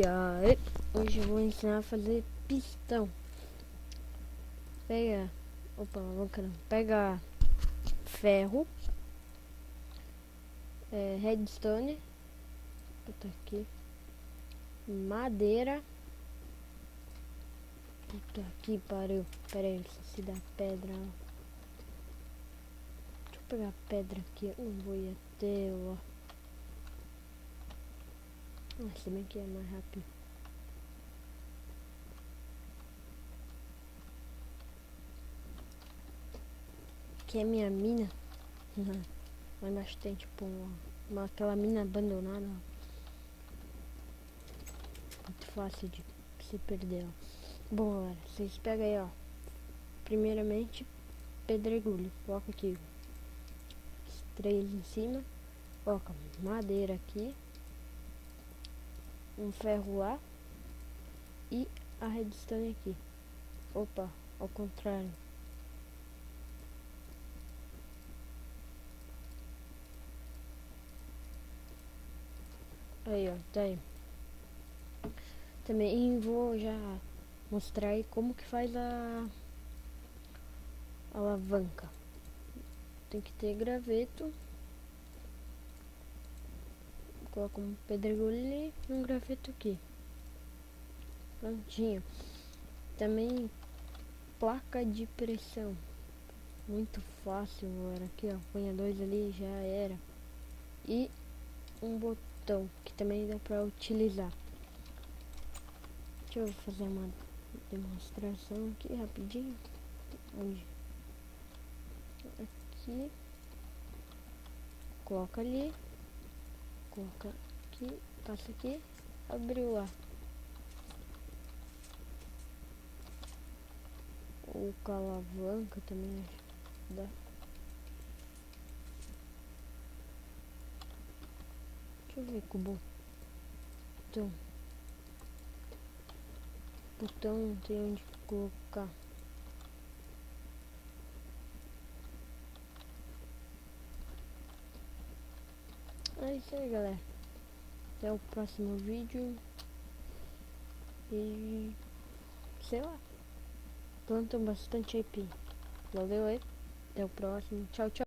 dia! Hoje eu vou ensinar a fazer pistão. Pega, opa, alavanca não. Pega ferro, redstone, botar aqui, madeira. Puta que pariu. Pera aí, se dá pedra. Deixa eu pegar a pedra aqui. Eu não vou ir até lá. Se bem que é mais rápido. Aqui é minha mina. Lá embaixo tem tipo aquela mina abandonada. Muito fácil de se perder, ó. Bom, galera, vocês pegam aí, ó. Primeiramente, pedregulho. Coloca aqui os 3 em cima. Coloca madeira aqui. Um ferro lá. E a redstone aqui. Opa, ao contrário. Aí, ó, tá aí. Também vou já mostrar aí como que faz a alavanca. Tem que ter graveto. Coloca um pedregulho ali e um graveto aqui. Prontinho. Também placa de pressão. Muito fácil, galera. Aqui, ó. Põe 2 ali, já era. E um botão que também dá pra utilizar. Deixa eu fazer uma demonstração aqui rapidinho. Onde? Aqui. Coloca ali. Coloca aqui. Passa aqui. Abriu lá. Ou com a alavanca também dá. Deixa eu ver com o botão. Botão não tem onde colocar. É isso aí, galera. Até o próximo vídeo. E sei lá. Plantam bastante aipim. Valeu aí. Até o próximo. Tchau, tchau.